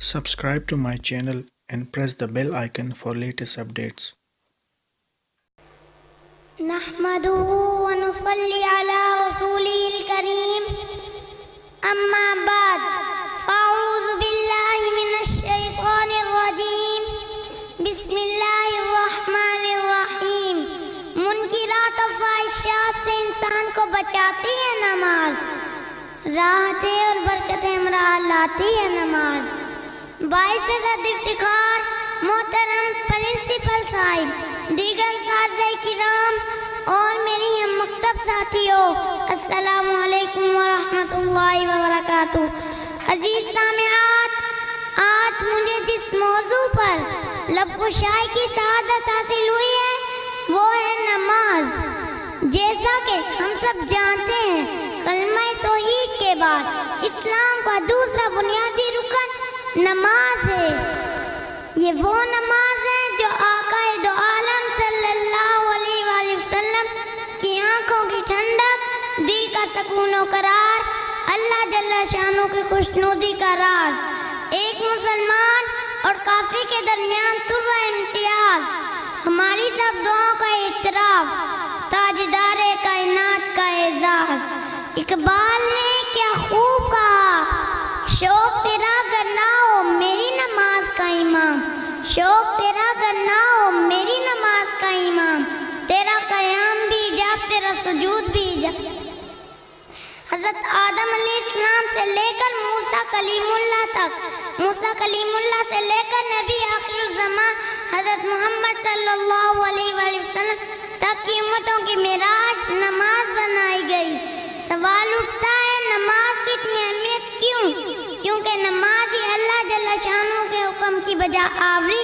Subscribe to my channel and press the bell icon for latest updates. نحمده ونصلي على رسوله الكريم أما بعد فأعوذ بالله من الشيطان الرجيم بسم الله الرحمن الرحیم منکرات و فحشات سے انسان کو بچاتی ہے نماز، راحتیں اور برکتیں ہمراہ لاتی ہے نماز۔ باعث زد افتخار محترم پرنسپل صاحب، دیگر اساتذہ کرام اور میری ہم مکتب ساتھیوں، السلام علیکم ورحمۃ اللہ وبرکاتہ۔ عزیز سامعات، آج مجھے جس موضوع پر لب گشائی کی سعادت حاصل ہوئی ہے وہ ہے نماز۔ جیسا کہ ہم سب جانتے ہیں، کلمہ توحید کے بعد اسلام کا دوسرا بنیادی رکن نماز ہے۔ یہ وہ نماز ہے جو آقا دو عالم صلی اللہ علیہ وآلہ وسلم کی آنکھوں کی ٹھنڈک، دل کا سکون و قرار، اللہ جل شانہ کی خوشنودی کا راز، ایک مسلمان اور کافر کے درمیان ترہ امتیاز، ہماری سب دعاؤں کا اعتراف، تاجدار کائنات کا اعزاز۔ اقبال نے کیا خوب کہا، شوق تیرا کرنا ہو میری نماز کا امام، شوق تیرا کرنا ہو میری نماز کا امام، تیرا قیام بھی ایجاب، تیرا سجود بھی ایجاب۔ حضرت آدم علیہ السلام سے لے کر موسیٰ کلیم اللہ تک، موسیٰ کلیم اللہ سے لے کر نبی آخر الزمان حضرت محمد صلی اللہ علیہ وآلہ وسلم تک کی امتوں کی معراج نماز بنائی گئی۔ سوال اٹھتا ہے نماز کی اتنی اہمیت کیوں؟ کیونکہ نماز ہی اللہ جل شانہ کے حکم کی بجا آوری،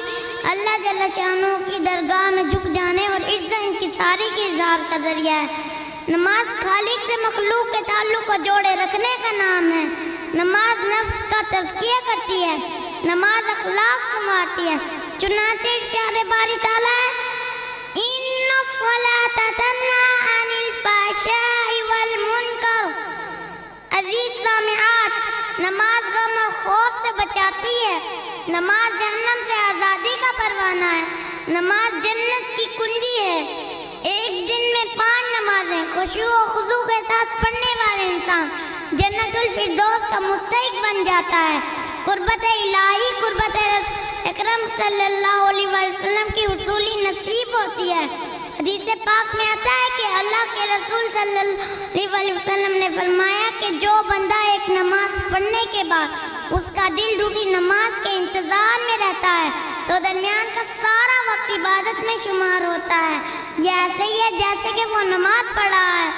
اللہ جل شانہ کی درگاہ میں جھک جانے اور عزت انکساری کے اظہار کا ذریعہ ہے۔ نماز خالق سے مخلوق کے تعلق کو جوڑے رکھنے کا نام ہے۔ نماز نفس کا تزکیہ کرتی ہے، نماز اخلاق سنوارتی ہے۔ چنانچہ ارشاد باری تعالیٰ ہے، اِنَّ الصَّلَاةَ تَنْهَىٰ عَنِ الْفَحْشَاءِ وَالْمُنکَرِ۔ عزیز سامعات، نماز غم اور خوف سے بچاتی ہے، نماز جہنم سے آزادی کا پروانہ ہے، نماز جنت کی کنجی ہے۔ ایک دن میں 5 نمازیں خشوع و خضوع کے ساتھ پڑھنے والے انسان جنت الفردوس کا مستحق بن جاتا ہے۔ قربت الہی، قربت رسول اکرم صلی اللہ علیہ وسلم کی حصولی نصیب ہوتی ہے۔ حدیث پاک میں آتا ہے کہ اللہ کے رسول صلی اللہ علیہ وسلم نے فرمایا کہ جو بندہ ایک نماز پڑھنے کے بعد اس کا دل دوسری نماز کے انتظار میں رہتا ہے تو درمیان کا سارا وقت عبادت میں شمار ہوتا ہے۔ یہ ایسے ہی ہے جیسے کہ وہ نماز پڑھا ہے۔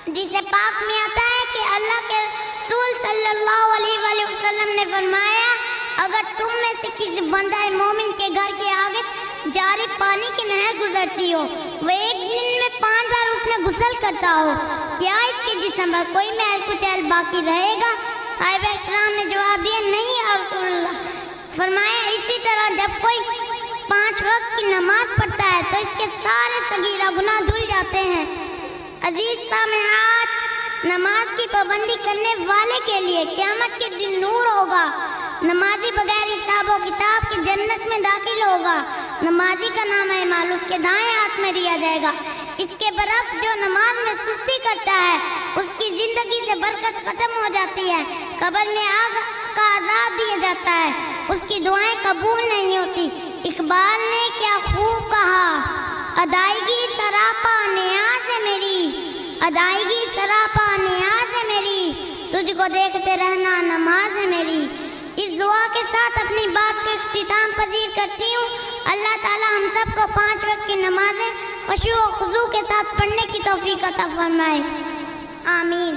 حدیث پاک میں آتا ہے کہ اللہ کے رسول صلی اللہ علیہ وآلہ وسلم نے فرمایا، اگر تم میں سے کسی بندہ مومن کے گھر کے آگے جاری پانی کی نہر گزرتی ہو، وہ ایک دن میں 5 بار اس میں غسل کرتا ہو، کیا اس کے جسم پر کوئی میل کچیل باقی رہے گا؟ صحابہ اکرام نے جواب دیا، نہیں یا رسول اللہ۔ فرمایا اسی طرح جب کوئی 5 وقت کی نماز پڑھتا ہے تو اس کے سارے صغیرہ گناہ دھل جاتے ہیں۔ عزیز سامعات، نماز کی پابندی کرنے والے کے لیے قیامت کے دن نور ہوگا۔ نمازی بغیر حساب و کتاب کی جنت میں داخل ہوگا۔ نمازی کا نام اعمال اس کے دائیں ہاتھ میں دیا جائے گا۔ اس کے برعکس جو نماز میں سستی کرتا ہے اس کی زندگی سے برکت ختم ہو جاتی ہے، قبر میں آگ کا عذاب دیا جاتا ہے، اس کی دعائیں قبول نہیں ہوتی۔ اقبال نے کیا خوب کہا، ادائیگی سراپا نیاز ہے میری، ادائیگی سراپا نیاز ہے میری، تجھ کو دیکھتے رہنا نماز ہے میری۔ اس دعا کے ساتھ اپنی بات کو اختتام پذیر کرتی ہوں۔ اللہ تعالی ہم سب کو 5 وقت کی نمازیں خشوع و خضوع کے ساتھ پڑھنے کی توفیق عطا فرمائے، آمین۔